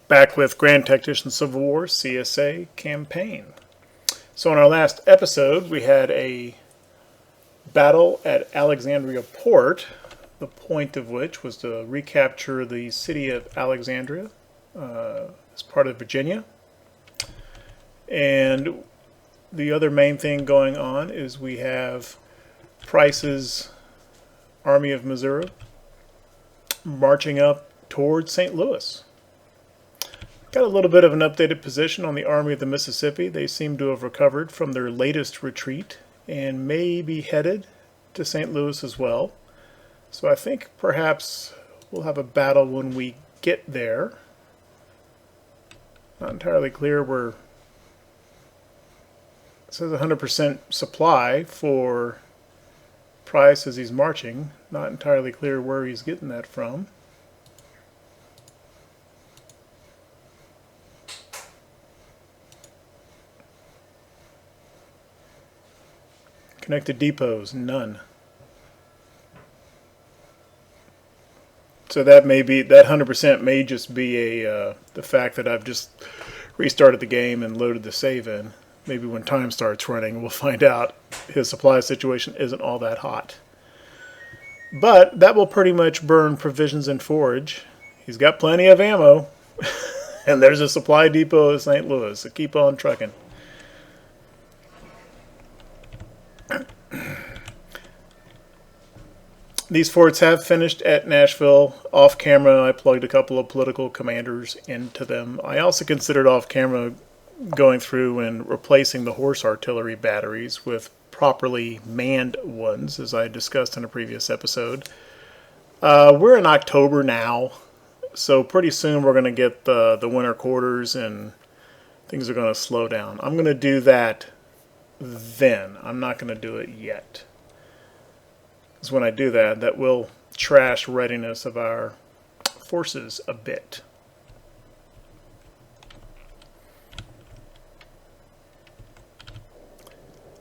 Back with Grand Tactician Civil War CSA campaign. So in our last episode, we had a battle at Alexandria Port, the point of which was to recapture the city of Alexandria as part of Virginia. And the other main thing going on is we have Price's Army of Missouri marching up towards St. Louis. Got a little bit of an updated position on the Army of the Mississippi. They seem to have recovered from their latest retreat and may be headed to St. Louis as well. So I think perhaps we'll have a battle when we get there. Not entirely clear where. It says 100% supply for Price as he's marching. Not entirely clear where he's getting that from. Connected depots, none. So that may be, that 100% may just be the fact that I've just restarted the game and loaded the save in. Maybe when time starts running, we'll find out his supply situation isn't all that hot. But that will pretty much burn provisions and forage. He's got plenty of ammo. And there's a supply depot in St. Louis, so keep on trucking. These forts have finished at Nashville. Off camera, I plugged a couple of political commanders into them. I also considered off camera going through and replacing the horse artillery batteries with properly manned ones, as I discussed in a previous episode. We're in October now, so pretty soon we're going to get the winter quarters and things are going to slow down. I'm going to do that then. I'm not going to do it yet. Because when I do that, that will trash readiness of our forces a bit.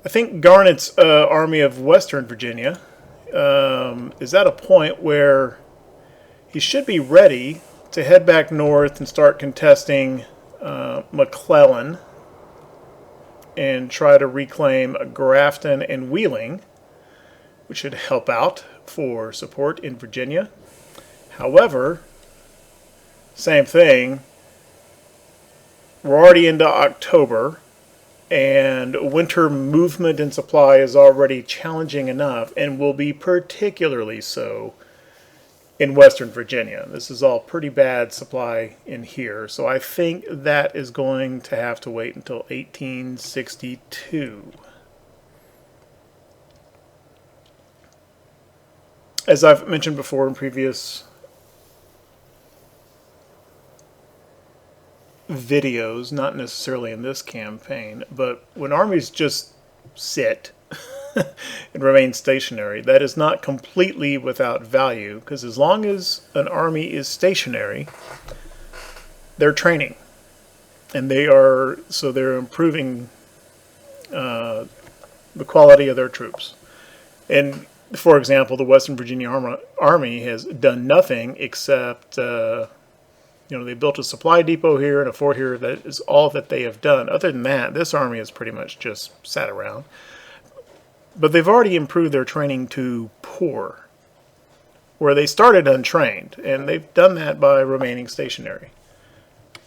I think Garnett's Army of Western Virginia is at a point where he should be ready to head back north and start contesting McClellan and try to reclaim Grafton and Wheeling, which should help out for support in Virginia. However, same thing, we're already into October, and winter movement and supply is already challenging enough and will be particularly so in Western Virginia. This is all pretty bad supply in here, so I think that is going to have to wait until 1862. As I've mentioned before in previous videos, not necessarily in this campaign, but when armies just sit and remain stationary, that is not completely without value, because as long as an army is stationary, they're training, and they're improving the quality of their troops. And for example, the Western Virginia Army has done nothing except, they built a supply depot here and a fort here. That is all that they have done. Other than that, this army has pretty much just sat around. But they've already improved their training to poor, where they started untrained, and they've done that by remaining stationary.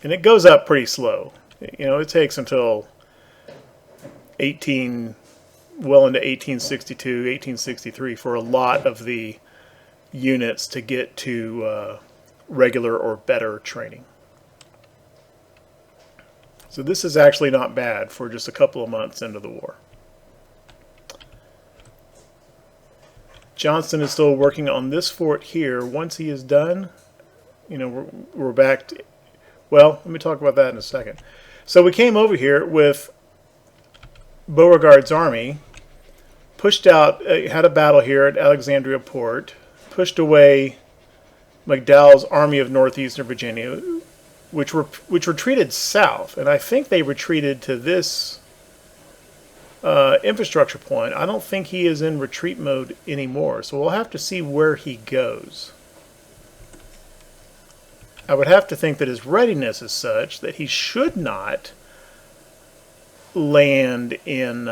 And it goes up pretty slow. It takes until into 1862, 1863 for a lot of the units to get to regular or better training. So this is actually not bad for just a couple of months into the war. Johnston is still working on this fort here. Once he is done, we're back to, well, let me talk about that in a second. So we came over here with Beauregard's army, pushed out, had a battle here at Alexandria Port, pushed away McDowell's Army of Northeastern Virginia, which retreated south, and I think they retreated to this infrastructure point. I don't think he is in retreat mode anymore, so we'll have to see where he goes. I would have to think that his readiness is such that he should not land in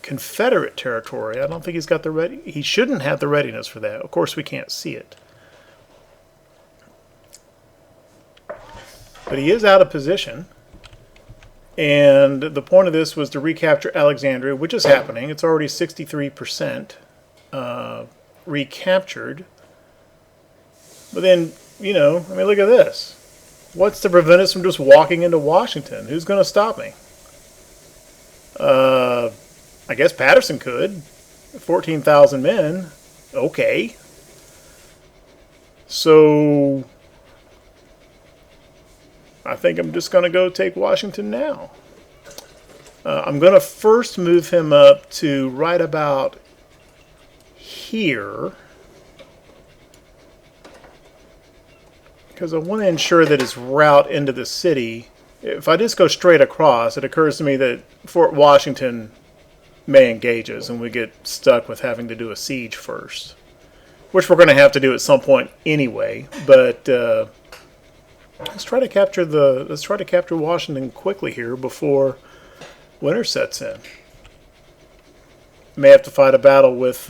Confederate territory. I don't think he's got the ready. He shouldn't have the readiness for that. Of course, we can't see it, but he is out of position. And the point of this was to recapture Alexandria, which is happening. It's already 63% recaptured. But then, you know, I mean, look at this. What's to prevent us from just walking into Washington? Who's going to stop me? I guess Patterson could. 14,000 men. Okay. So I think I'm just going to go take Washington now. I'm going to first move him up to right about here, because I want to ensure that his route into the city, if I just go straight across, it occurs to me that Fort Washington may engage us and we get stuck with having to do a siege first, which we're going to have to do at some point anyway. But let's try to capture Washington quickly here before winter sets in. May have to fight a battle with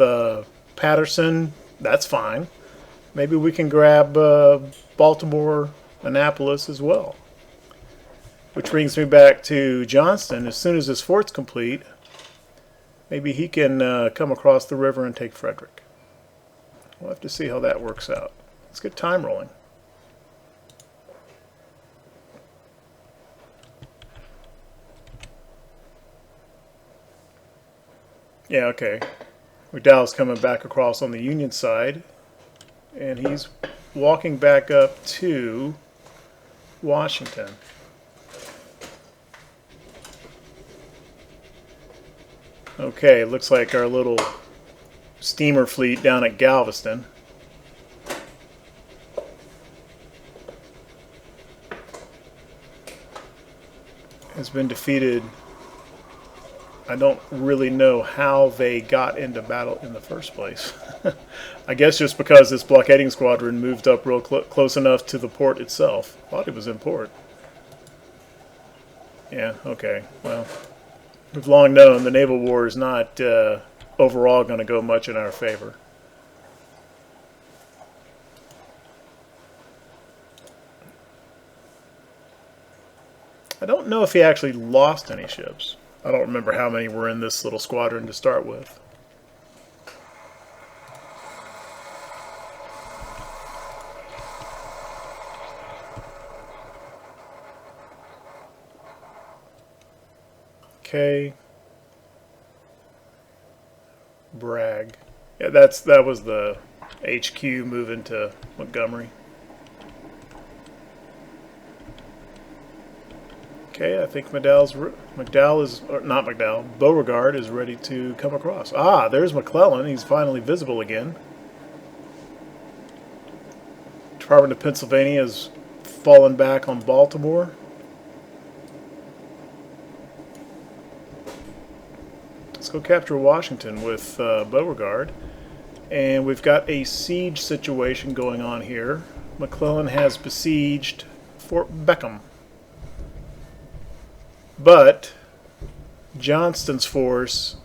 Patterson. That's fine. Maybe we can grab Baltimore, Annapolis as well. Which brings me back to Johnston. As soon as his fort's complete, maybe he can come across the river and take Frederick. We'll have to see how that works out. Let's get time rolling. Yeah, okay. McDowell's coming back across on the Union side, and he's walking back up to Washington. Okay, looks like our little steamer fleet down at Galveston has been defeated. I don't really know how they got into battle in the first place. I guess just because this blockading squadron moved up real close enough to the port itself. Thought it was in port. Yeah, okay. Well, we've long known the naval war is not overall going to go much in our favor. I don't know if he actually lost any ships. I don't remember how many were in this little squadron to start with. Okay. Bragg. Yeah, that was the HQ moving to Montgomery. Okay, I think Beauregard is ready to come across. Ah, there's McClellan. He's finally visible again. Department of Pennsylvania has fallen back on Baltimore. Let's go capture Washington with Beauregard. And we've got a siege situation going on here. McClellan has besieged Fort Beckham. But Johnston's force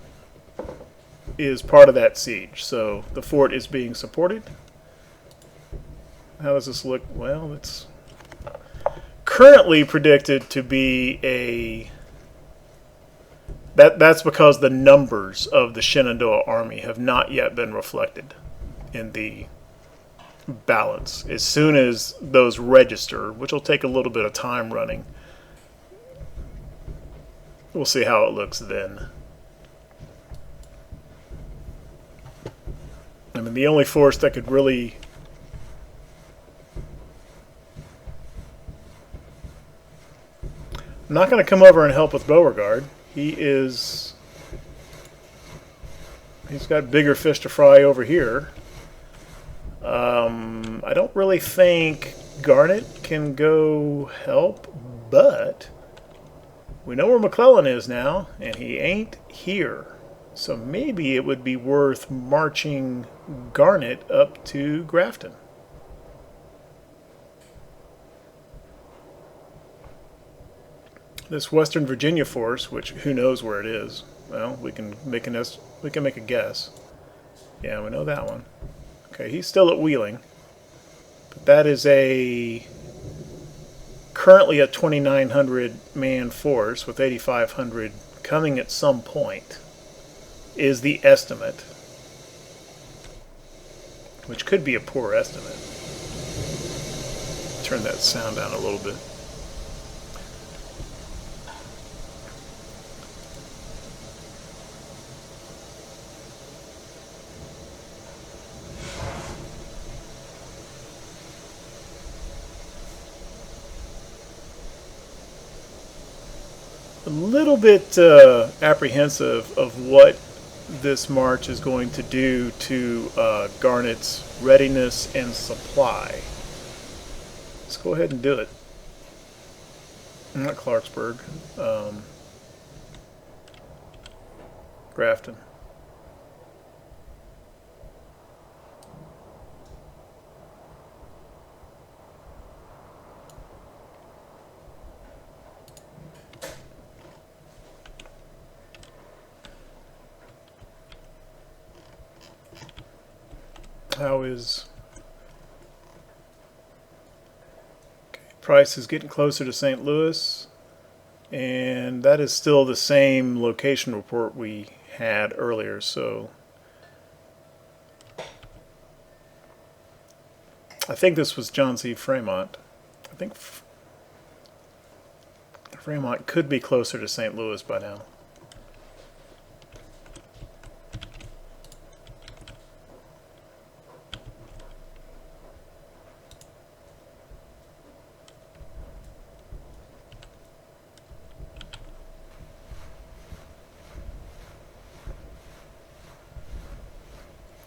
is part of that siege, so the fort is being supported. How does this look? Well, it's currently predicted to be a... That's because the numbers of the Shenandoah Army have not yet been reflected in the balance. As soon as those register, which will take a little bit of time running, we'll see how it looks then. I mean, the only force that could really... I'm not going to come over and help with Beauregard. He's got bigger fish to fry over here. I don't really think Garnett can go help, but we know where McClellan is now, and he ain't here. So maybe it would be worth marching Garnett up to Grafton. This Western Virginia force, which who knows where it is. Well, we can make a guess. Yeah, we know that one. Okay, he's still at Wheeling. But that is currently a 2,900 man force with 8,500 coming at some point is the estimate, which could be a poor estimate. Turn that sound down a little bit. A little bit apprehensive of what this march is going to do to Garnett's readiness and supply. Let's go ahead and do it. Not Clarksburg. Grafton. How is... Okay, Price is getting closer to St. Louis, and that is still the same location report we had earlier, so I think this was John C. Fremont. I think Fremont could be closer to St. Louis by now.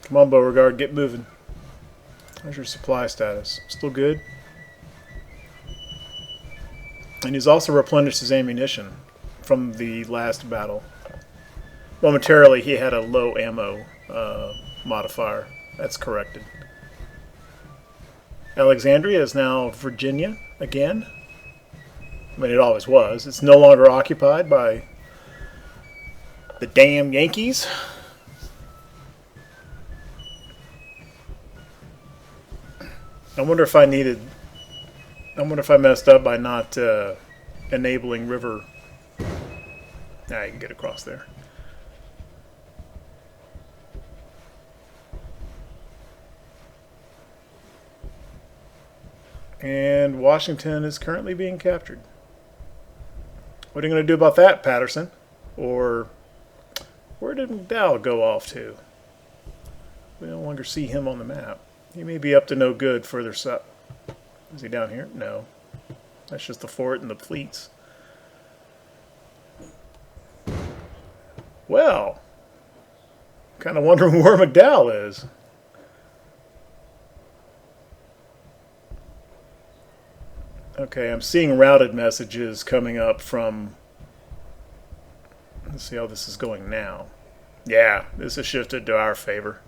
Come on, Beauregard, get moving. How's your supply status? Still good? And he's also replenished his ammunition from the last battle. Momentarily, he had a low ammo modifier. That's corrected. Alexandria is now Virginia again. I mean, it always was. It's no longer occupied by the damn Yankees. I wonder if I messed up by not enabling river. Nah, you can get across there. And Washington is currently being captured. What are you going to do about that, Patterson? Or where did McDowell go off to? We no longer see him on the map. He may be up to no good further south. Is he down here? No. That's just the fort and the fleets. Well, kind of wondering where McDowell is. Okay, I'm seeing routed messages coming up from... Let's see how this is going now. Yeah, this has shifted to our favor.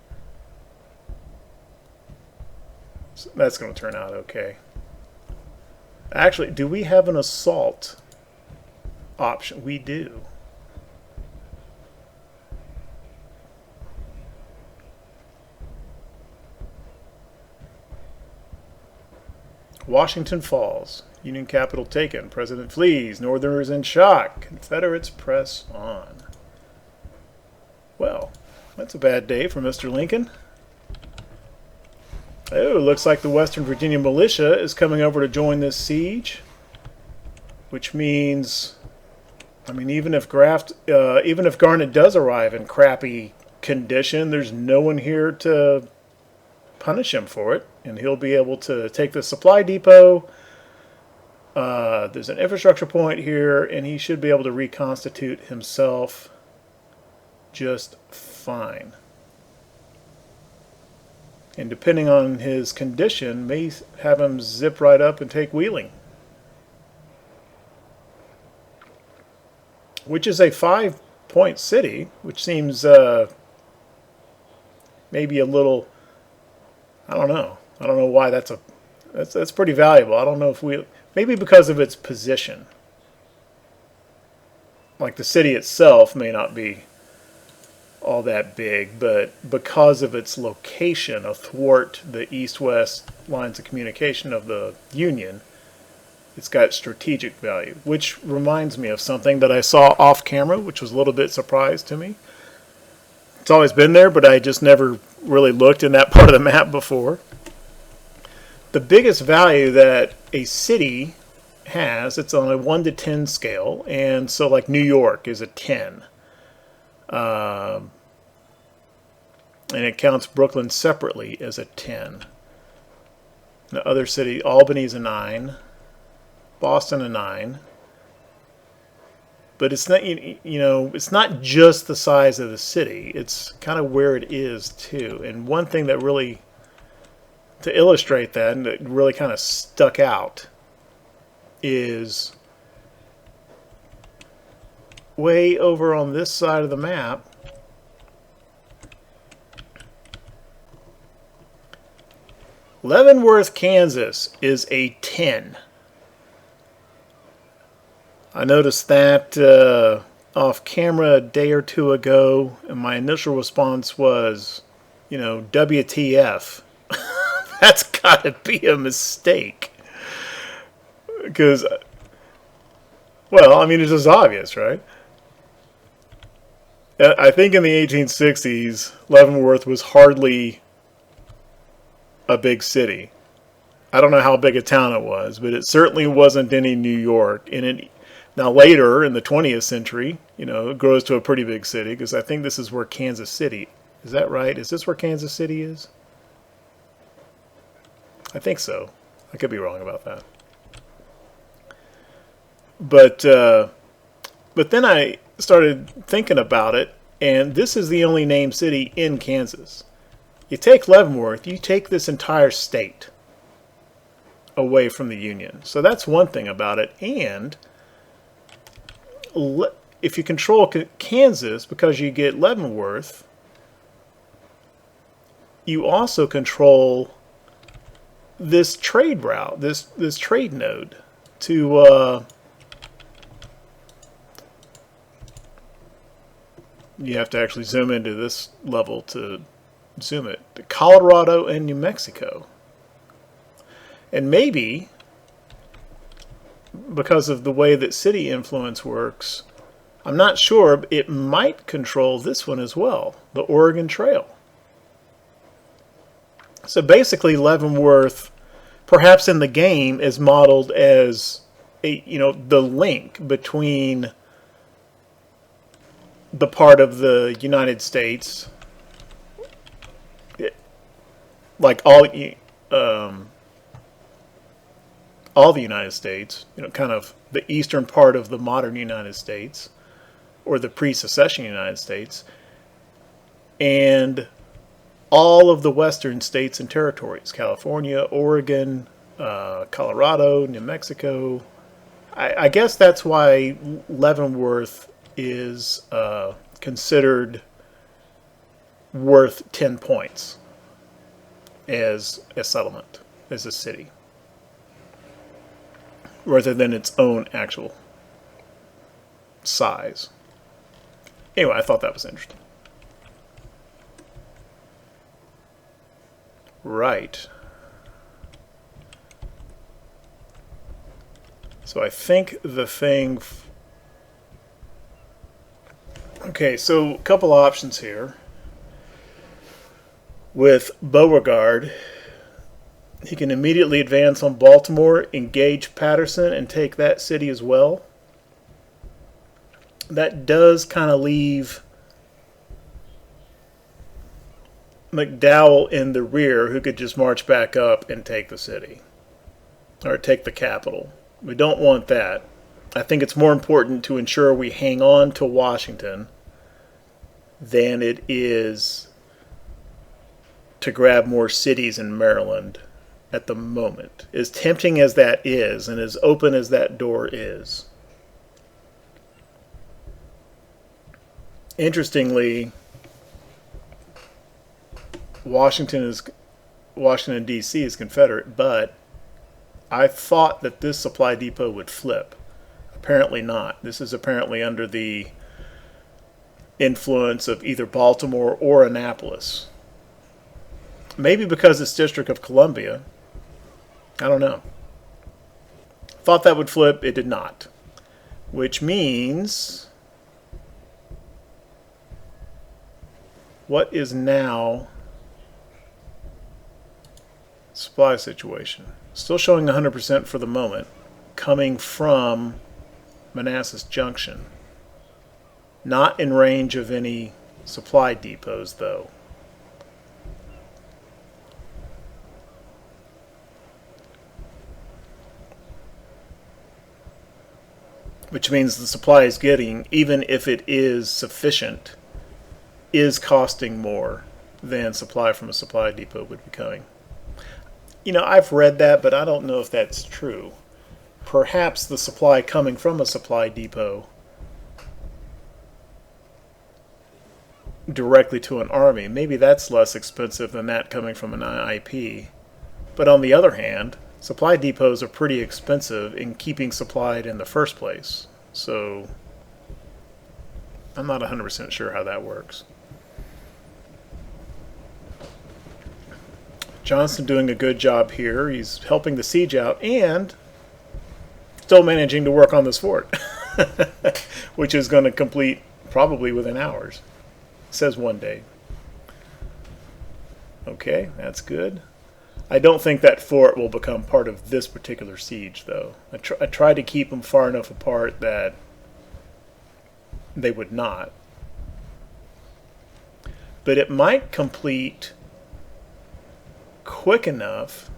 So that's going to turn out okay. Actually, do we have an assault option? We do. Washington falls. Union capital taken. President flees. Northerners in shock. Confederates press on. Well, that's a bad day for Mr. Lincoln. Oh, looks like the Western Virginia militia is coming over to join this siege, which means, I mean, even if Garnett does arrive in crappy condition, there's no one here to punish him for it, and he'll be able to take the supply depot. There's an infrastructure point here, and he should be able to reconstitute himself just fine. And depending on his condition, may have him zip right up and take Wheeling. Which is a 5-point city, which seems maybe a little, I don't know. I don't know why that's pretty valuable. I don't know if maybe because of its position. like the city itself may not be all that big, but because of its location athwart the east-west lines of communication of the Union, it's got strategic value, which reminds me of something that I saw off camera, which was a little bit surprise to me. It's always been there, but I just never really looked in that part of the map before. The biggest value that a city has, it's on a 1 to 10 scale, and so like New York is a 10. And it counts Brooklyn separately as a 10. The other city, Albany's a 9. Boston a 9. But it's not, it's not just the size of the city. It's kind of where it is too. And one thing that really, to illustrate that, and that really kind of stuck out, is way over on this side of the map. Leavenworth, Kansas is a 10. I noticed that off camera a day or two ago, and my initial response was, WTF. That's got to be a mistake. Because, well, I mean, it's just obvious, right? I think in the 1860s, Leavenworth was hardly a big city. I don't know how big a town it was, but it certainly wasn't any New York. Now later in the 20th century, it grows to a pretty big city, because I think this is where Kansas City, is that right? Is this where Kansas City is? I think so. I could be wrong about that. But then I started thinking about it, and this is the only named city in Kansas. You take Leavenworth, you take this entire state away from the Union. So that's one thing about it. And if you control Kansas because you get Leavenworth, you also control this trade route, this trade node to you have to actually zoom into this level to zoom it, to Colorado and New Mexico. And maybe because of the way that city influence works, I'm not sure, it might control this one as well, the Oregon Trail. So basically Leavenworth, perhaps in the game, is modeled as the link between the part of the United States, like all the United States, kind of the eastern part of the modern United States, or the pre-secession United States, and all of the western states and territories, California, Oregon, Colorado, New Mexico. I guess that's why Leavenworth is considered worth 10 points as a settlement, as a city, rather than its own actual size. Anyway, I thought that was interesting. Right. So I think the thing... Okay, so a couple options here. With Beauregard, he can immediately advance on Baltimore, engage Patterson, and take that city as well. That does kind of leave McDowell in the rear, who could just march back up and take the city, or take the capital. We don't want that. I think it's more important to ensure we hang on to Washington than it is to grab more cities in Maryland at the moment. As tempting as that is, and as open as that door is. Interestingly, Washington D.C. is Confederate, but I thought that this supply depot would flip. Apparently not. This is apparently under the influence of either Baltimore or Annapolis. Maybe because it's District of Columbia. I don't know. Thought that would flip. It did not. Which means, what is now supply situation? Still showing 100% for the moment, coming from Manassas Junction. Not in range of any supply depots, though. Which means the supply is getting, even if it is sufficient, is costing more than supply from a supply depot would be coming. You know, I've read that, but I don't know if that's true. Perhaps the supply coming from a supply depot directly to an army, maybe that's less expensive than that coming from an IIP. But on the other hand, supply depots are pretty expensive in keeping supplied in the first place. So I'm not 100% sure how that works. Johnson doing a good job here. He's helping the siege out and still managing to work on this fort, which is going to complete probably within hours. It says one day. Okay, that's good. I don't think that fort will become part of this particular siege, though. I tried to keep them far enough apart that they would not. But it might complete quick enough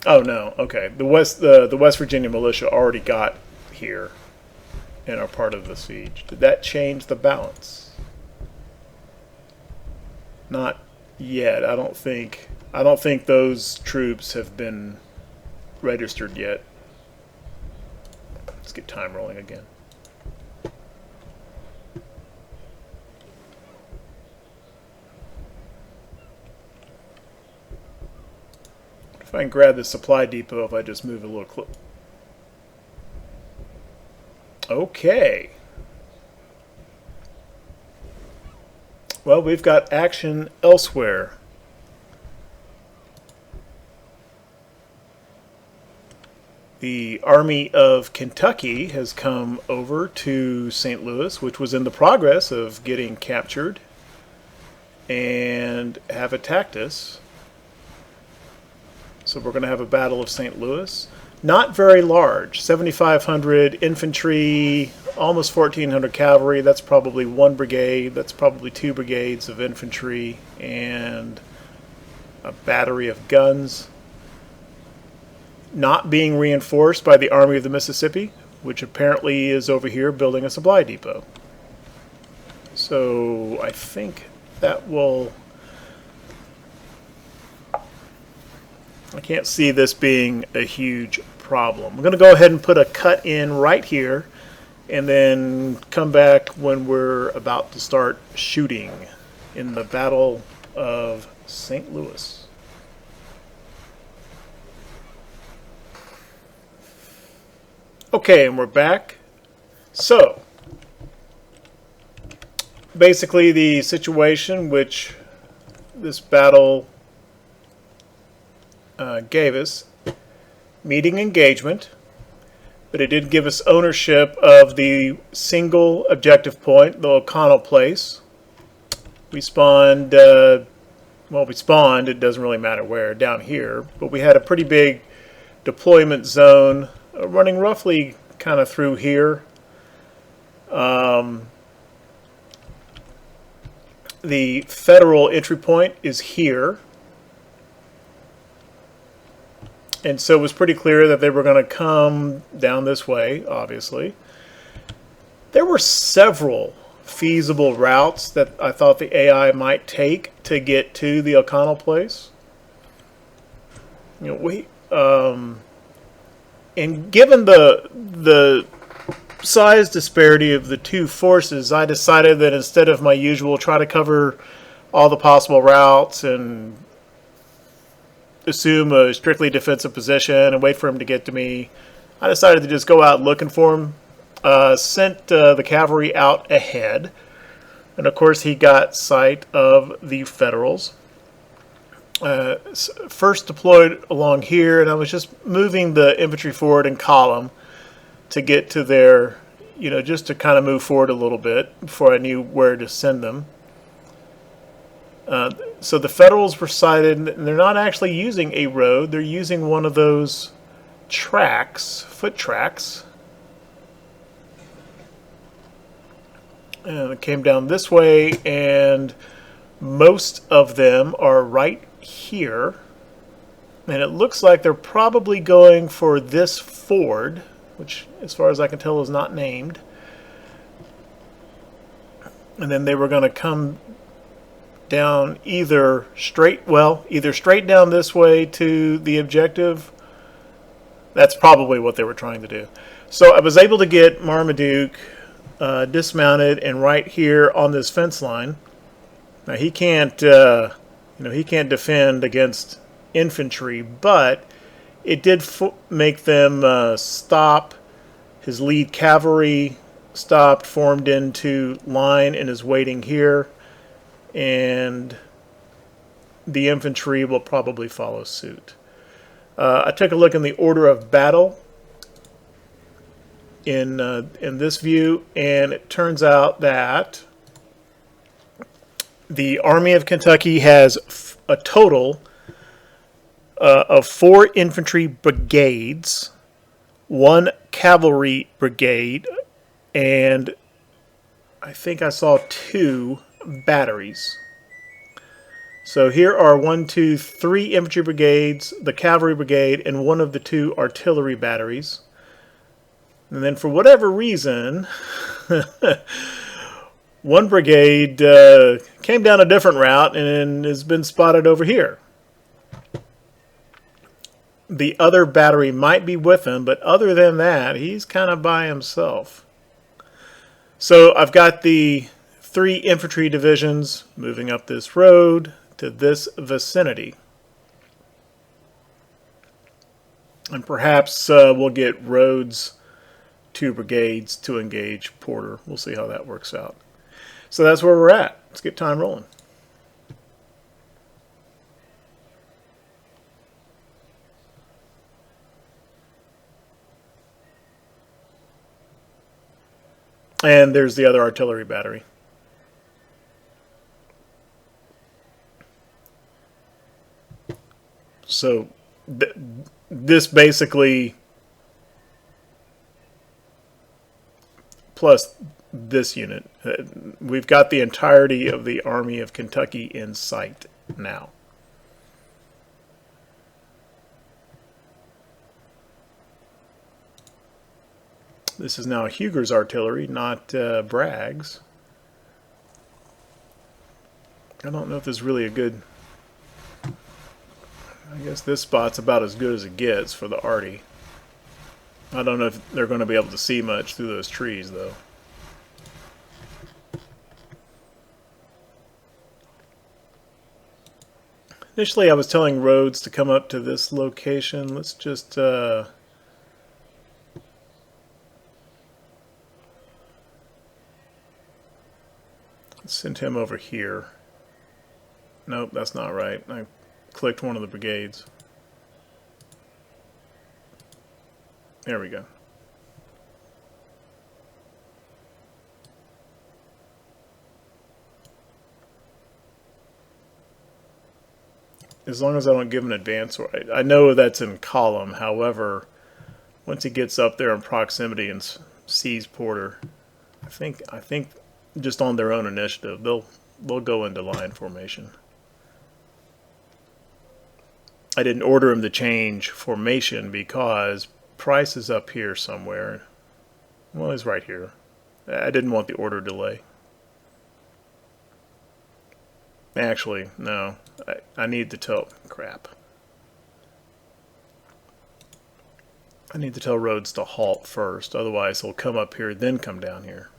Oh no, okay. The West Virginia militia already got here and are part of the siege. Did that change the balance? Not yet. I don't think those troops have been registered yet. Let's get time rolling again. If I can grab the supply depot, if I just move a little closer. Okay. Well, we've got action elsewhere. The Army of Kentucky has come over to St. Louis, which was in the progress of getting captured, and have attacked us. So we're going to have a Battle of St. Louis. Not very large. 7,500 infantry, almost 1,400 cavalry. That's probably one brigade. That's probably two brigades of infantry and a battery of guns. Not being reinforced by the Army of the Mississippi, which apparently is over here building a supply depot. So I think that will... I can't see this being a huge problem. I'm going to go ahead and put a cut in right here and then come back when we're about to start shooting in the Battle of St. Louis. Okay, and we're back. So, basically the situation which this battle gave us, meeting engagement, but it did give us ownership of the single objective point, the O'Connell Place. We spawned, it doesn't really matter where, down here, but we had a pretty big deployment zone running roughly kind of through here. The federal entry point is here. And so it was pretty clear that they were going to come down this way, obviously. There were several feasible routes that I thought the AI might take to get to the O'Connell Place. You know, and given the size disparity of the two forces, I decided that instead of my usual try to cover all the possible routes and assume a strictly defensive position and wait for him to get to me. I decided to just go out looking for him. Sent the cavalry out ahead. And of course he got sight of the Federals. First deployed along here, and I was just moving the infantry forward in column to get to their, just to kind of move forward a little bit before I knew where to send them. So the Federals were sighted, and they're not actually using a road. They're using one of those tracks, foot tracks. And it came down this way, and most of them are right here. And it looks like they're probably going for this ford, which, as far as I can tell, is not named. And then they were going to come down either straight down this way to the objective. That's probably what they were trying to do. So I was able to get Marmaduke dismounted and right here on this fence line. Now he can't, he can't defend against infantry, but it did make them stop. His lead cavalry stopped, formed into line, and is waiting here. And the infantry will probably follow suit. I took a look in the order of battle in this view, and it turns out that the Army of Kentucky has a total of 4 infantry brigades, 1 cavalry brigade, and I think I saw 2 batteries. So here are 3 infantry brigades, the cavalry brigade, and 1 of the 2 artillery batteries. And then for whatever reason, 1 brigade came down a different route and has been spotted over here. The other battery might be with him, but other than that, he's kind of by himself. So I've got the 3 infantry divisions moving up this road to this vicinity. And perhaps we'll get Rhodes' 2 brigades to engage Porter. We'll see how that works out. So that's where we're at. Let's get time rolling. And there's the other artillery battery. So this basically, plus this unit, we've got the entirety of the Army of Kentucky in sight now. This is now Huger's artillery, not Bragg's. I don't know if this is really a good... I guess this spot's about as good as it gets for the arty. I don't know if they're going to be able to see much through those trees, though. Initially, I was telling Rhodes to come up to this location. Let's just... send him over here. Nope, that's not right. I clicked one of the brigades. There we go. As long as I don't give an advance, I know that's in column. However, once he gets up there in proximity and sees Porter, I think just on their own initiative, they'll go into line formation. I didn't order him to change formation because Price is up here somewhere. Well, he's right here. I didn't want the order delay. Actually, no. I need to tell... Crap. I need to tell Rhodes to halt first. Otherwise, he'll come up here, then come down here.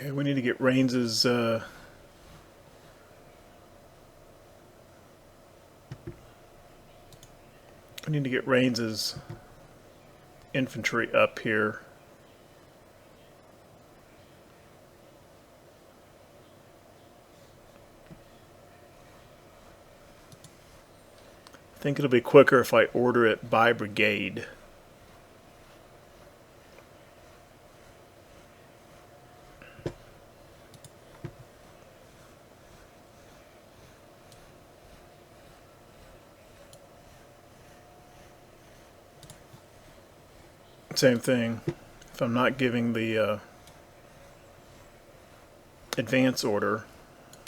Okay, we need to get Rains's infantry up here. I think it'll be quicker if I order it by brigade. Same thing. If I'm not giving the advance order,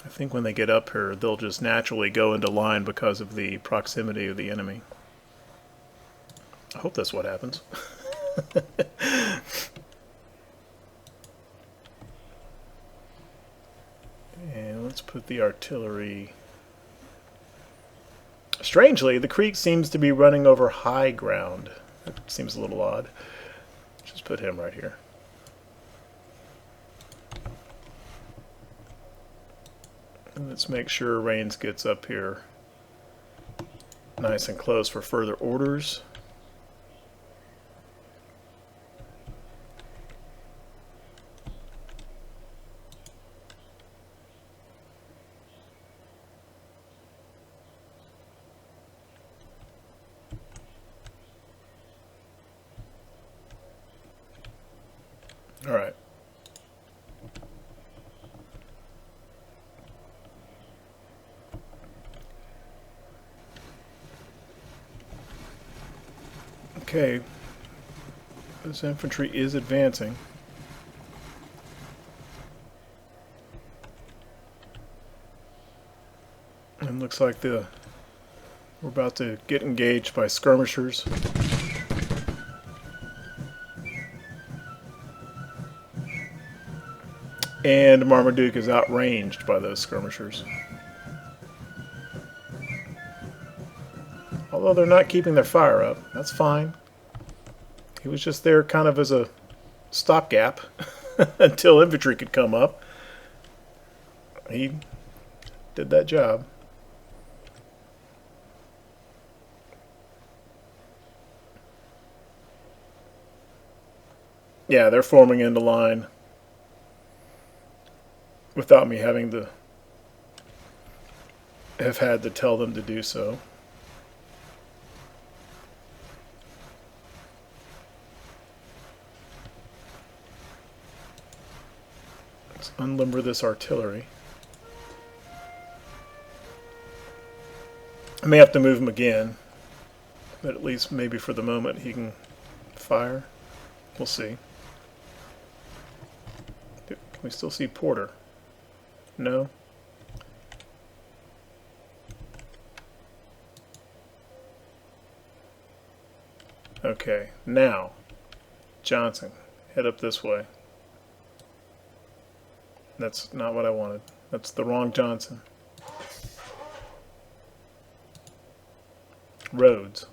I think when they get up here, they'll just naturally go into line because of the proximity of the enemy. I hope that's what happens. And let's put the artillery. Strangely, the creek seems to be running over high ground. That seems a little odd. Just put him right here. And let's make sure Rains gets up here nice and close for further orders. All right. Okay. This infantry is advancing. And looks like we're about to get engaged by skirmishers. And Marmaduke is outranged by those skirmishers. Although they're not keeping their fire up, that's fine. He was just there kind of as a stopgap until infantry could come up. He did that job. Yeah, they're forming into line without me having to have had to tell them to do so. Let's unlimber this artillery. I may have to move him again, but at least maybe for the moment he can fire. We'll see. Can we still see Porter? No? Okay, now, Johnson, head up this way. That's not what I wanted. That's the wrong Johnson. Rhodes.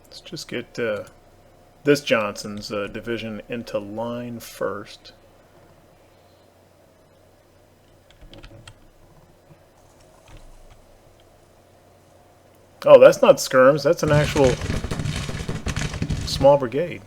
Let's just get this Johnson's division into line first. Oh, that's not skirms. That's an actual small brigade.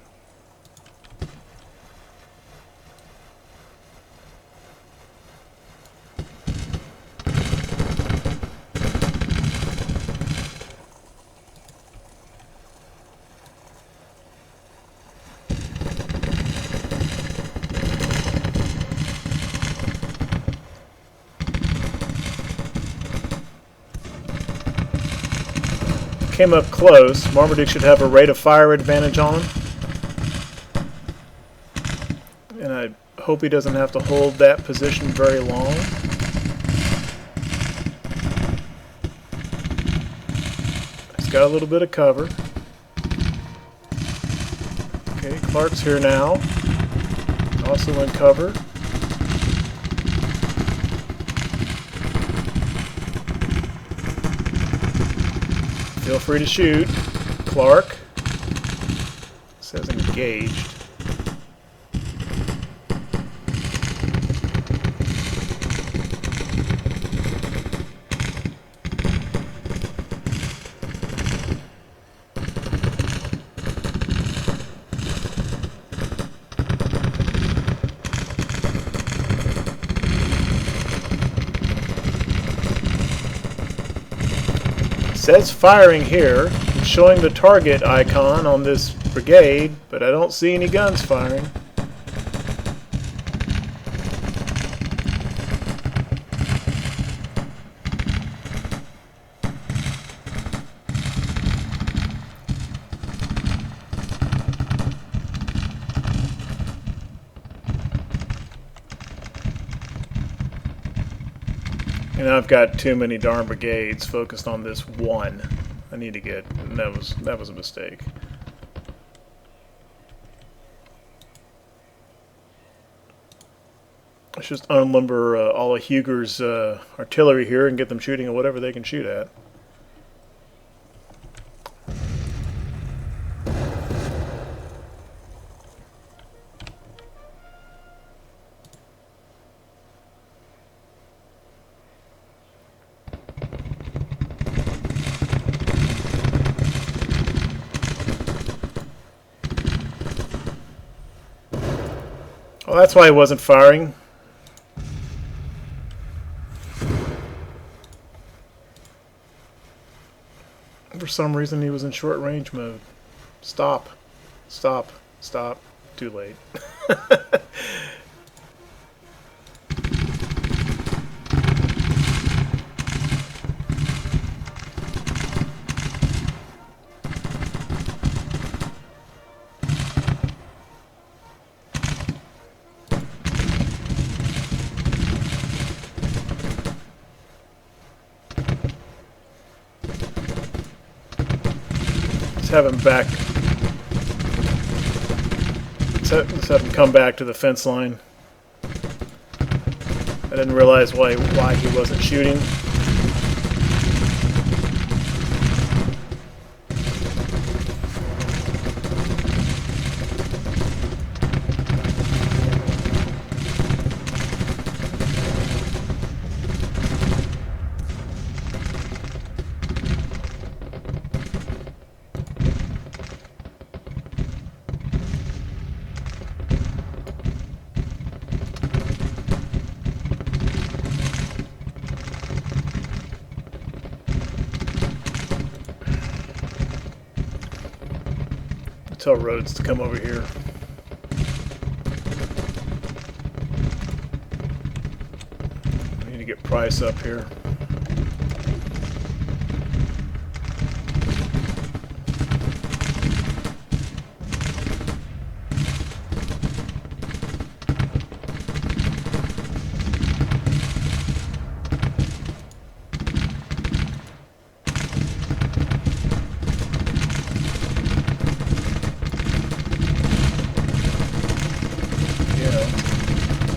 Came up close. Marmaduke should have a rate of fire advantage on him. hope he doesn't have to hold that position very long. He's got a little bit of cover. Okay, Clark's here now. Also in cover. Feel free to shoot. Clark says engaged. It says firing here. It's showing the target icon on this brigade, but I don't see any guns firing. And I've got too many darn brigades focused on this one. I need to get, that was a mistake. Let's just unlimber all of Huger's artillery here and get them shooting at whatever they can shoot at. Well, that's why he wasn't firing. For some reason he was in short range mode. Stop. Stop. Stop. Too late. Have him back. Let's have him come back to the fence line. I didn't realize why he wasn't shooting. Tell Rhodes to come over here. I need to get Price up here.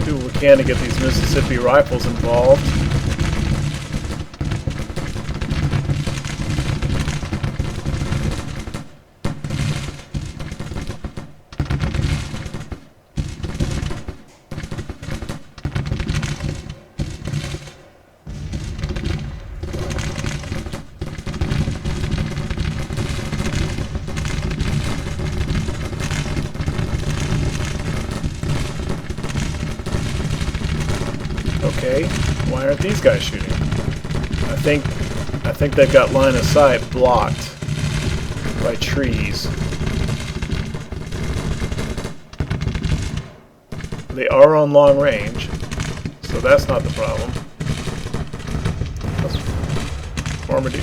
Do what we can to get these Mississippi rifles involved. Okay, why aren't these guys shooting? I think they've got line of sight blocked by trees. They are on long range, so that's not the problem.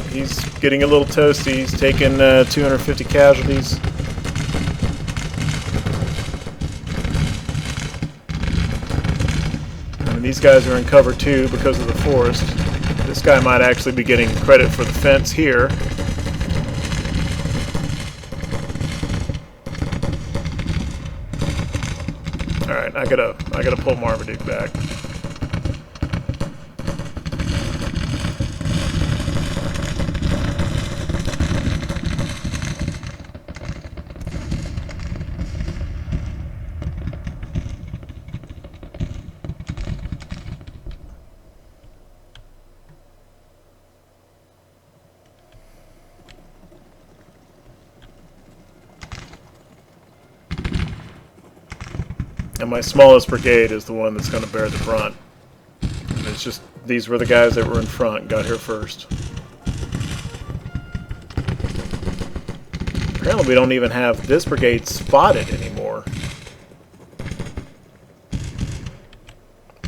He's getting a little toasty. He's taking 250 casualties. And these guys are in cover too because of the forest. This guy might actually be getting credit for the fence here. Alright, I gotta pull Marmaduke back. And my smallest brigade is the one that's going to bear the brunt. And it's just, these were the guys that were in front, got here first. Apparently we don't even have this brigade spotted anymore.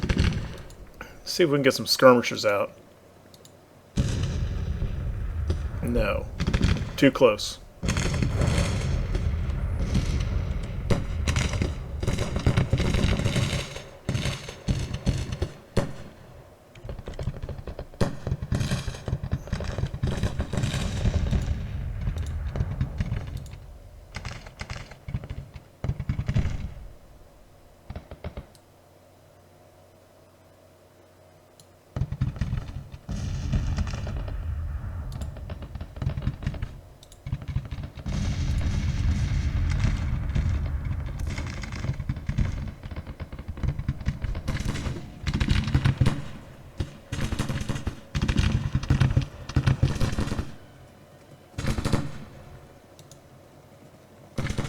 Let's see if we can get some skirmishers out. No. Too close.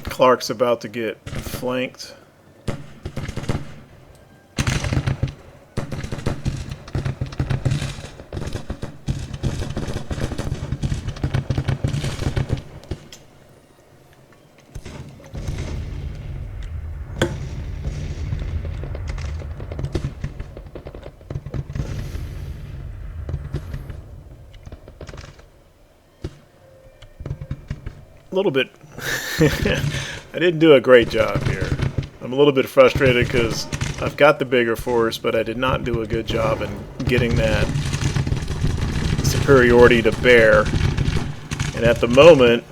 Clark's about to get flanked. A little bit. I didn't do a great job here. I'm a little bit frustrated because I've got the bigger force, but I did not do a good job in getting that superiority to bear. And at the moment,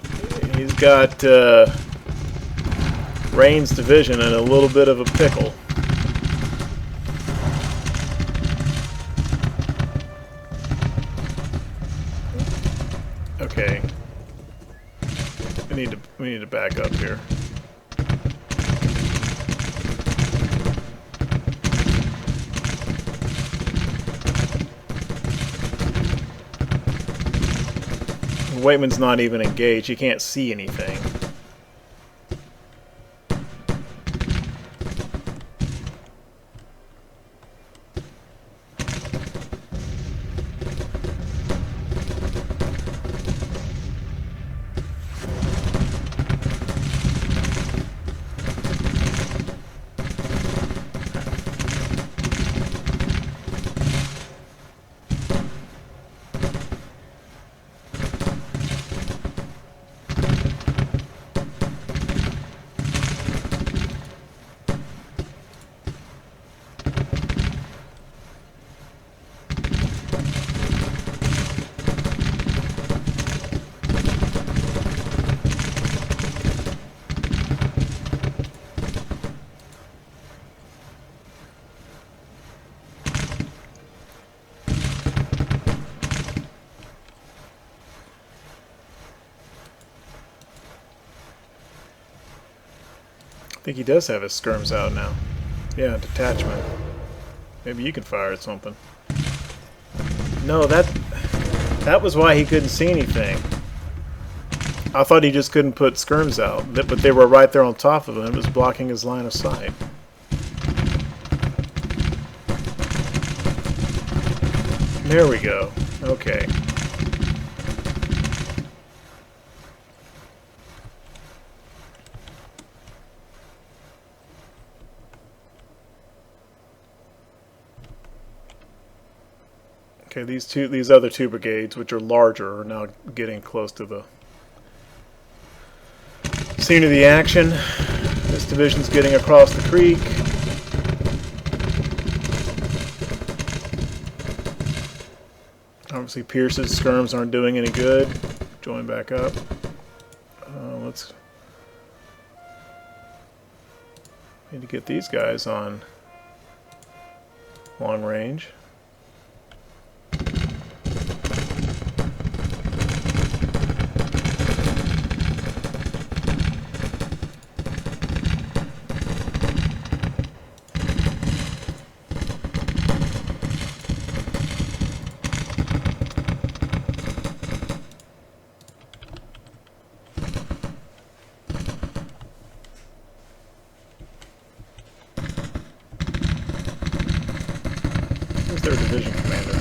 he's got Rain's division in a little bit of a pickle. Okay. We need to back up here. Waitman's not even engaged. He can't see anything. I think he does have his skirms out now. Yeah, detachment. Maybe you can fire at something. No, that was why he couldn't see anything. I thought he just couldn't put skirms out, but they were right there on top of him. It was blocking his line of sight. There we go. Okay. Okay, these other two brigades, which are larger, are now getting close to the scene of the action. This division's getting across the creek. Obviously Pierce's skirms aren't doing any good. Join back up. Let's need to get these guys on long range. Who's their division commander?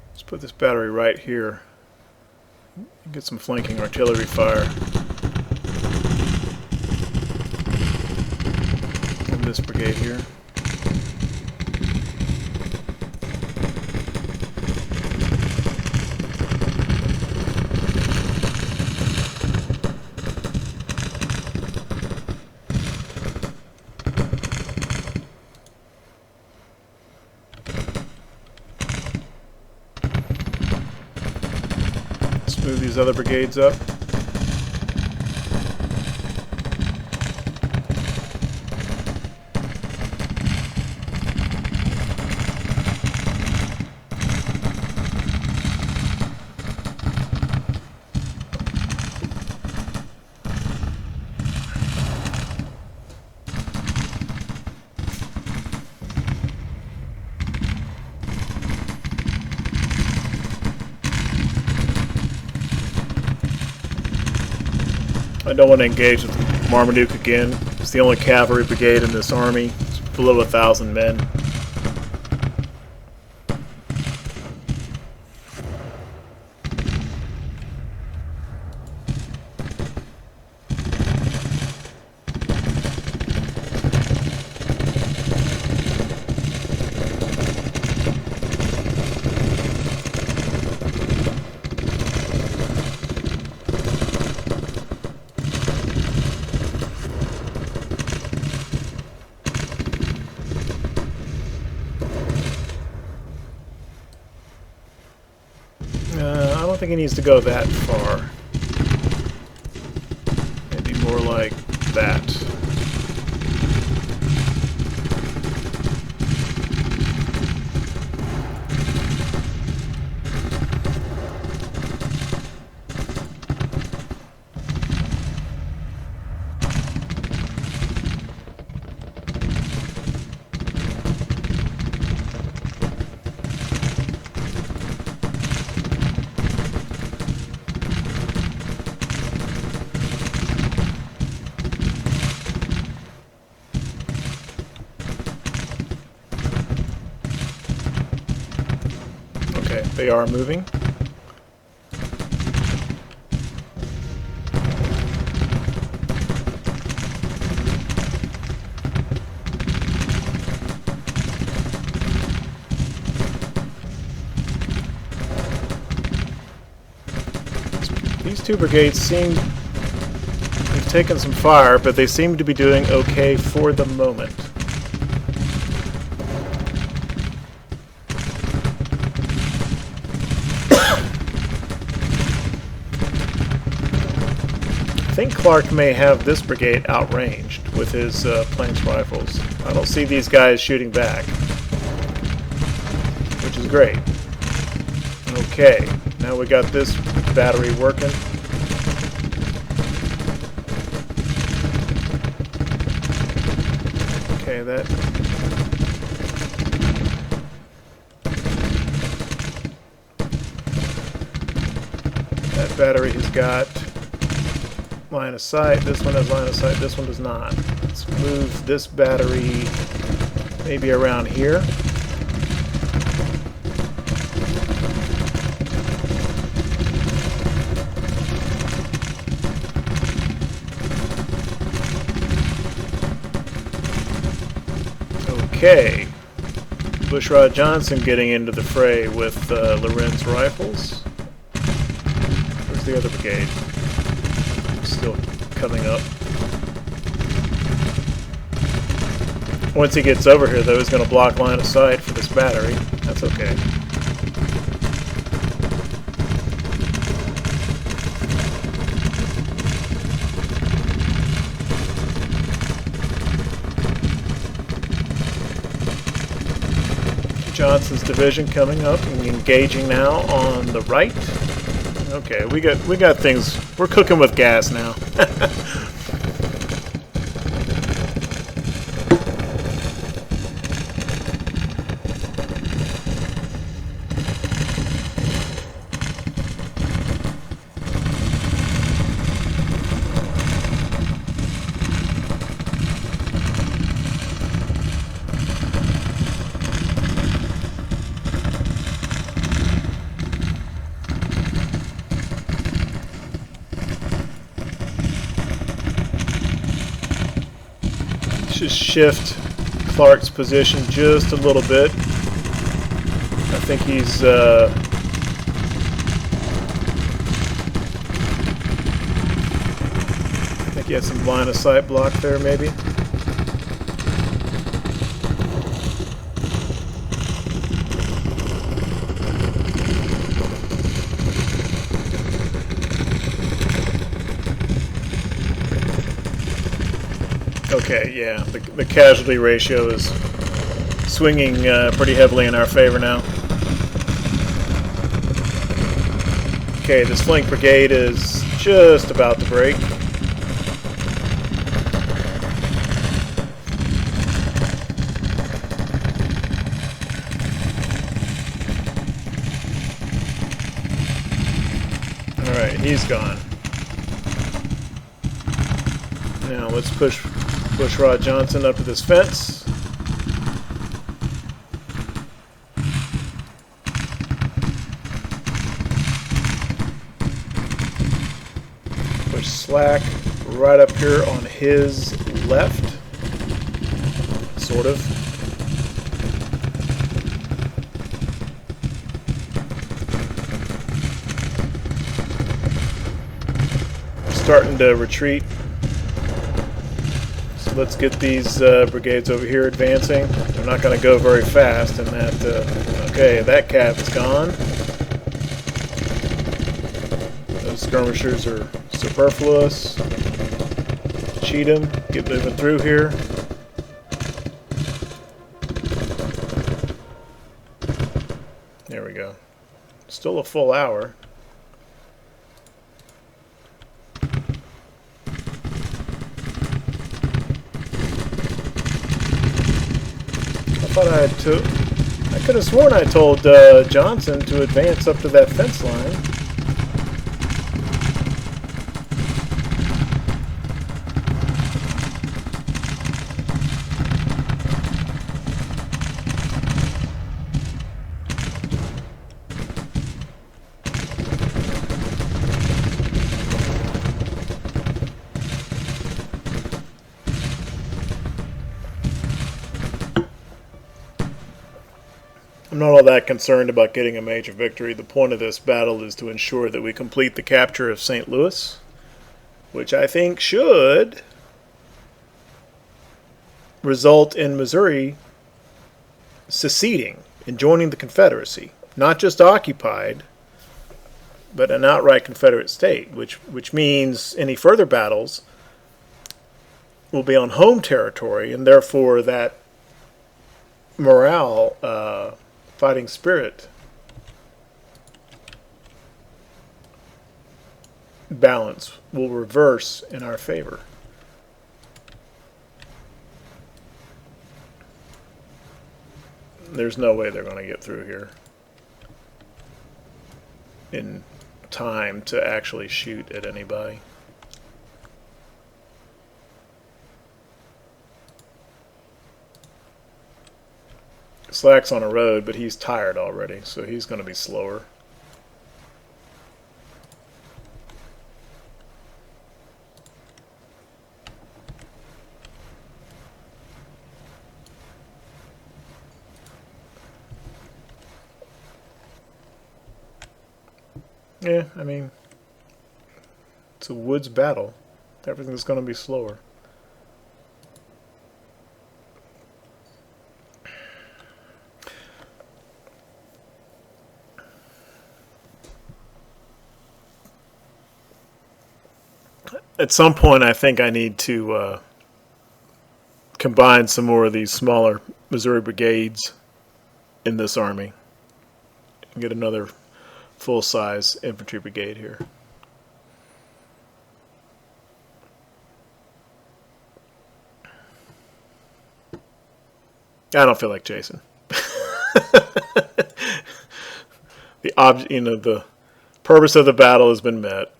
Let's put this battery right here. Get some flanking artillery fire. From this brigade here. Move these other brigades up. I don't want to engage with Marmaduke again. It's the only cavalry brigade in this army. It's below 1,000 men. I don't think he needs to go that far. Maybe more like that. They are moving. These two brigades seem to have taken some fire, but they seem to be doing okay for the moment. I think Clark may have this brigade outranged with his Planks rifles. I don't see these guys shooting back, which is great. Okay, now we got this battery working. Okay, that battery has got line of sight. This one has line of sight. This one does not. Let's move this battery maybe around here. Okay. Bushrod Johnson getting into the fray with Lorenz rifles. Where's the other brigade? Still coming up. Once he gets over here, though, he's going to block line of sight for this battery. That's okay. Johnson's division coming up and engaging now on the right. Okay, we got things. We're cooking with gas now. Just shift Clark's position just a little bit. I think he's I think he had some line of sight block there, maybe. Okay, yeah, the casualty ratio is swinging pretty heavily in our favor now. Okay, this flank brigade is just about to break. Alright, he's gone. Now let's push Bushrod Johnson up to this fence. Push Slack right up here on his left, sort of. Starting to retreat. Let's get these brigades over here advancing. They're not going to go very fast in that. Okay, that cap is gone. Those skirmishers are superfluous. Cheat them. Get moving through here. There we go. Still a full hour. I could have sworn I told Johnson to advance up to that fence line. I'm not all that concerned about getting a major victory. The point of this battle is to ensure that we complete the capture of St. Louis, which I think should result in Missouri seceding and joining the Confederacy. Not just occupied, but an outright Confederate state, which means any further battles will be on home territory, and therefore that morale, fighting spirit balance will reverse in our favor. There's no way they're going to get through here in time to actually shoot at anybody. Slack's on a road, but he's tired already, so he's going to be slower. Yeah, I mean, it's a woods battle. Everything's going to be slower. At some point, I think I need to combine some more of these smaller Missouri brigades in this army and get another full-size infantry brigade here. I don't feel like chasing. The purpose of the battle has been met.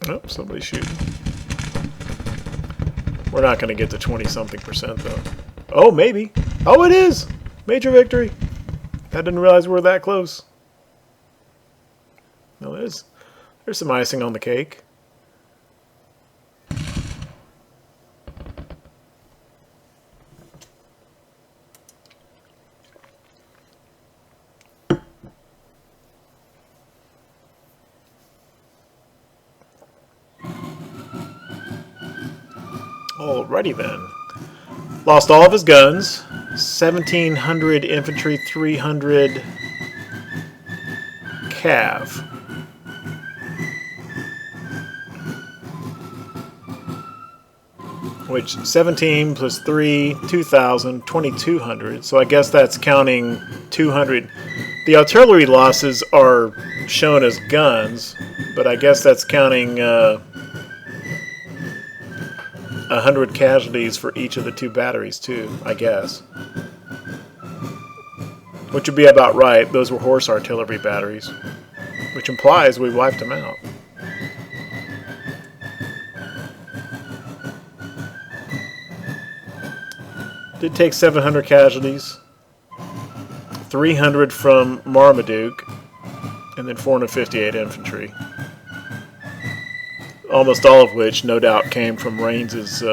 Oh, somebody's shooting. We're not going to get to 20-something% though. Oh, maybe. Oh, it is! Major victory! I didn't realize we were that close. No, there's some icing on the cake. Alrighty then. Lost all of his guns. 1,700 infantry, 300 cav. Which 17 plus 3, 2,000, 2,200. So I guess that's counting 200. The artillery losses are shown as guns, but I guess that's counting 100 casualties for each of the two batteries too, I guess. Which would be about right. Those were horse artillery batteries, which implies we wiped them out. Did take 700 casualties, 300 from Marmaduke, and then 458 infantry. Almost all of which, no doubt, came from Raines's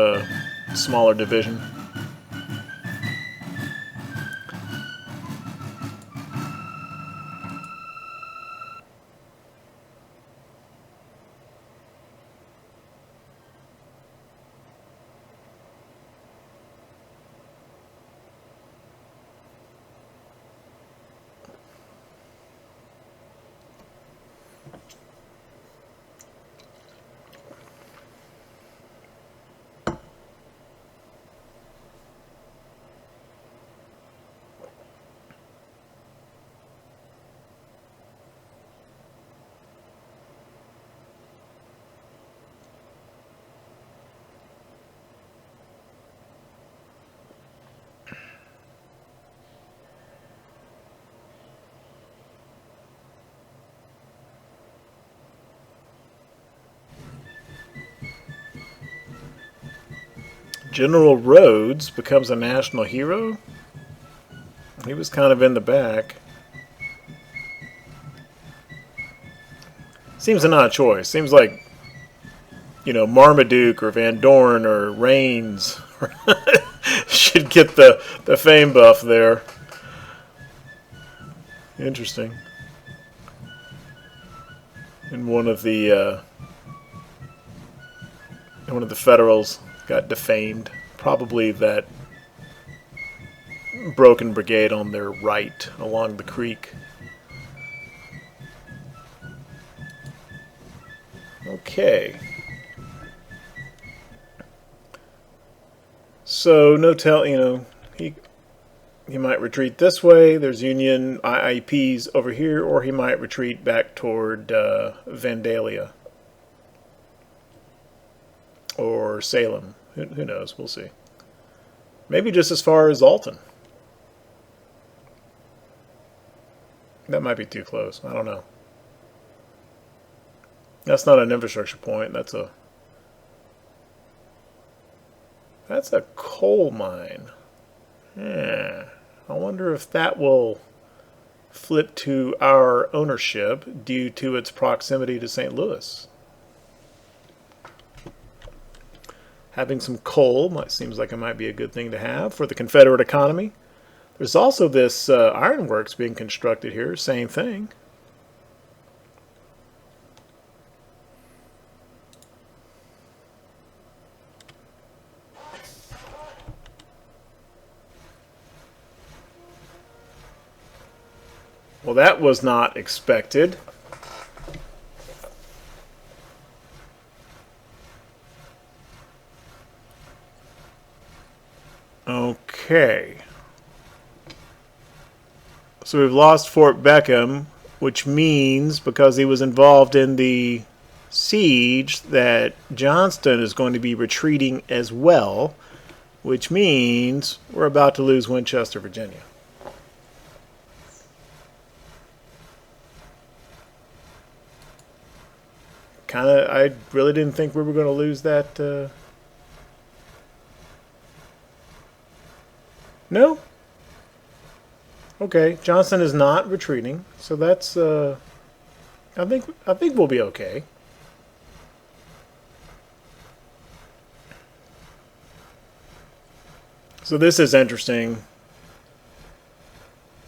smaller division. General Rhodes becomes a national hero. He was kind of in the back. Seems an odd choice. Seems like, Marmaduke or Van Dorn or Raines should get the fame buff there. Interesting. And one of the Federals got defamed. Probably that broken brigade on their right along the creek. Okay. So no tell, he might retreat this way. There's Union IIPs over here, or he might retreat back toward Vandalia or Salem. Who knows? We'll see. Maybe just as far as Alton. That might be too close. I don't know. That's not an infrastructure point. That's a coal mine. Yeah. I wonder if that will flip to our ownership due to its proximity to St. Louis. Having some coal seems like it might be a good thing to have for the Confederate economy. There's also this ironworks being constructed here, same thing. Well, that was not expected. Okay. So we've lost Fort Beckham, which means because he was involved in the siege that Johnston is going to be retreating as well, which means we're about to lose Winchester, Virginia. I really didn't think we were going to lose that. No? Okay, Johnson is not retreating, so that's. I think we'll be okay. So this is interesting.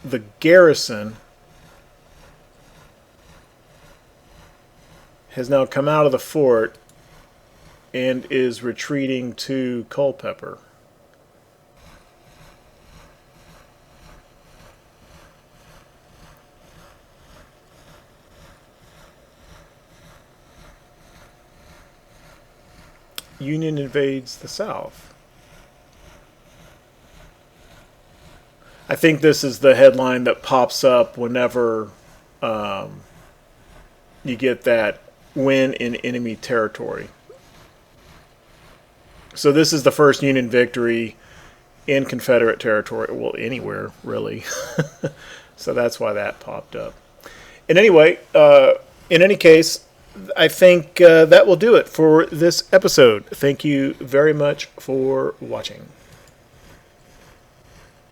The garrison has now come out of the fort and is retreating to Culpeper. Union invades the South. I think this is the headline that pops up whenever you get that win in enemy territory. So this is the first Union victory in Confederate territory, well, anywhere, really. So that's why that popped up. And anyway, in any case, I think that will do it for this episode. Thank you very much for watching.